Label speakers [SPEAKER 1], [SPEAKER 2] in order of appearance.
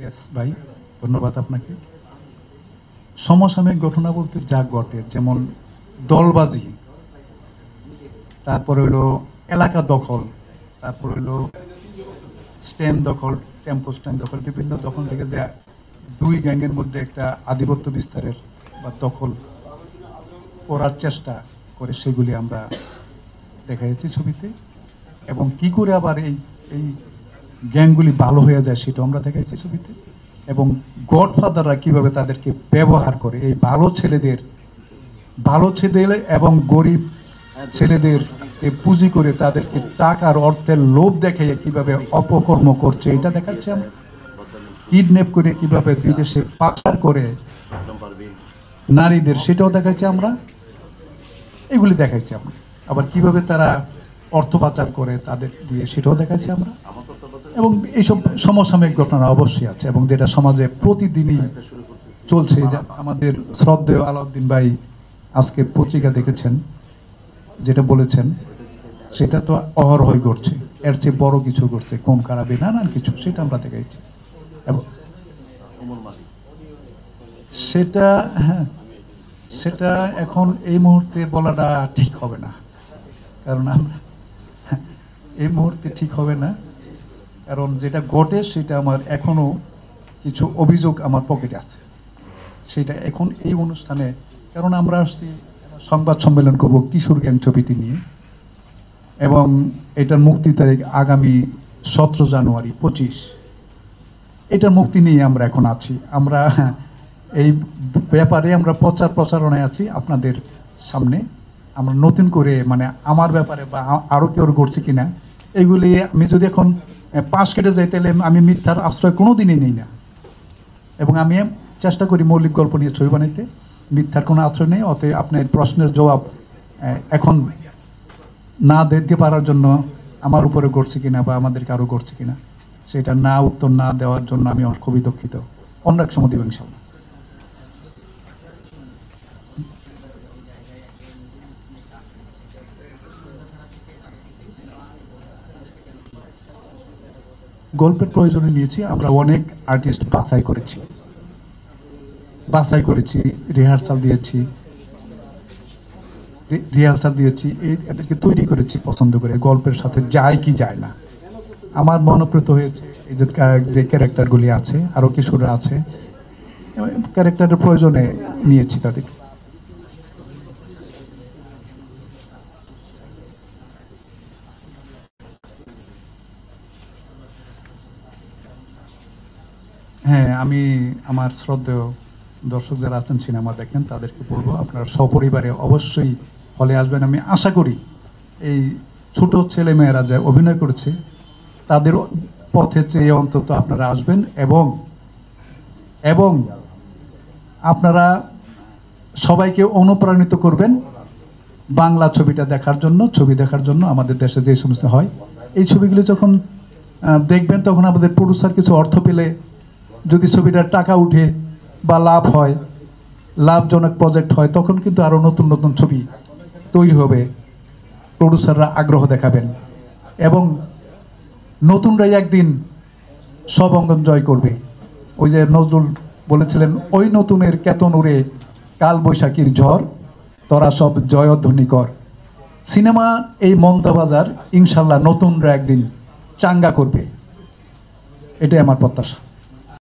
[SPEAKER 1] Yes ভাই, ধন্যবাদ আপনাকে। সমসাময়িক ঘটনা বলতে যা ঘটে, যেমন দলবাজি, তারপরে হলো এলাকা দখল, তারপরে হলো স্ট্যান্ড দখল, টেম্পো স্ট্যান্ড দখল, বিভিন্ন দখল থেকে যে দুই গ্যাংয়ের মধ্যে একটা আধিপত্য বিস্তারের বা দখল করার চেষ্টা করে, সেগুলি আমরা দেখাইছি ছবিতে। এবং কি করে আবার এই এই গ্যাংগুলি ভালো হয়ে যায় সেটাও আমরা দেখাইছি ছবিতে। এবং গডফাদাররা কিভাবে তাদেরকে ব্যবহার করে, এই ভালো ছেলেদের এবং গরিব ছেলেদের পুঁজি করে তাদেরকে টাকার অর্থের লোভ দেখাইয়ে কিভাবে অপকর্ম করছে এটা দেখাচ্ছি আমরা। কিডন্যাপ করে কিভাবে বিদেশে পাচার করে নারীদের, সেটাও দেখাচ্ছি আমরা। এগুলি দেখাইছি আমরা। আবার কিভাবে তারা অর্থ পাচার করে তাদের দিয়ে, সেটাও দেখাচ্ছি আমরা। এবং এইসব সমসাময়িক ঘটনা অবশ্যই আছে এবং যেটা সমাজে প্রতিদিনই চলছে। যে আমাদের শ্রদ্ধেয় আলাউদ্দিন ভাই আজকে পত্রিকা দেখেছেন, যেটা বলেছেন সেটা তো অহরহই ঘটছে। এর চেয়ে বড় কিছু ঘটছে, কোন কারাবে নানান কিছু, সেটা আমরা দেখাইছি। এবং সেটা সেটা এখন এই মুহূর্তে বলাটা ঠিক হবে না, কারণ আমরা এই মুহূর্তে ঠিক হবে না। কারণ যেটা ঘটে সেটা আমার এখনো কিছু অভিযোগ আমার পকেটে আছে, সেটা এখন এই অনুষ্ঠানে, কারণ আমরা আসছি সংবাদ সম্মেলন করব কিশোর গ্যাং ছবিটি নিয়ে, এবং এটার মুক্তি তারিখ আগামী 17 জানুয়ারি 25। এটার মুক্তি নিয়ে আমরা এখন আছি। আমরা এই ব্যাপারে আমরা প্রচারণায় আছি আপনাদের সামনে। আমরা নতুন করে মানে আমার ব্যাপারে বা আরও কেউ করছে কিনা এগুলি আমি যদি এখন পাশ কেটে যাই, তাহলে আমি মিথ্যার আশ্রয় কোনো দিনই নিই না। এবং আমি চেষ্টা করি মৌলিক গল্প নিয়ে ছবি বানাইতে, মিথ্যার কোনো আশ্রয় নেই। অতএব আপনার প্রশ্নের জবাব এখন না দিতে পারার জন্য আমার উপরে ঘটছে কিনা বা আমাদেরকে আরও ঘটছে কিনা সেটা না উত্তর না দেওয়ার জন্য আমি খুবই দুঃখিত। অন্য এক সময় দেবেন ইনশাআল্লাহ। গল্পের প্রয়োজনে নিয়েছি আমরা অনেক আর্টিস্ট বাছাই করেছি, রিহার্সাল দিয়েছি, এদেরকে তৈরি করেছি পছন্দ করে, গল্পের সাথে যায় কি যায় না। আমার মনোপ্রত হয়েছে এই যে ক্যারেক্টারগুলি আছে, আরও কিশোররা আছে, ক্যারেক্টারের প্রয়োজনে নিয়েছি তাদের। হ্যাঁ, আমি আমার শ্রদ্ধেয় দর্শক যারা আছেন, সিনেমা দেখেন, তাদেরকে বলবো আপনারা সপরিবারে অবশ্যই হলে আসবেন। আমি আশা করি এই ছোট ছেলে মেয়েরা যা অভিনয় করেছে তাদের পথে চেয়ে অন্তত আপনারা আসবেন এবং আপনারা সবাইকে অনুপ্রাণিত করবেন বাংলা ছবিটা দেখার জন্য, ছবি দেখার জন্য। আমাদের দেশে যে সমস্ত হয় এই ছবিগুলি যখন দেখবেন, তখন আমাদের প্রডিউসার কিছু অর্থ পেলে যদি ছবিটার টাকা উঠে বা লাভ হয়, লাভজনক প্রজেক্ট হয়, তখন কিন্তু আরও নতুন নতুন ছবি তৈরি হবে, প্রডিউসাররা আগ্রহ দেখাবেন এবং নতুনরাই একদিন সব অঙ্গন জয় করবে। ওই যে নজরুল বলেছিলেন, ওই নতুনের কেতন উড়ে কাল বৈশাখীর ঝড়, তোরা সব জয়ধ্বনি কর। সিনেমা এই মমতাবাজার ইনশাল্লাহ নতুনরা একদিন চাঙ্গা করবে, এটাই আমার প্রত্যাশা।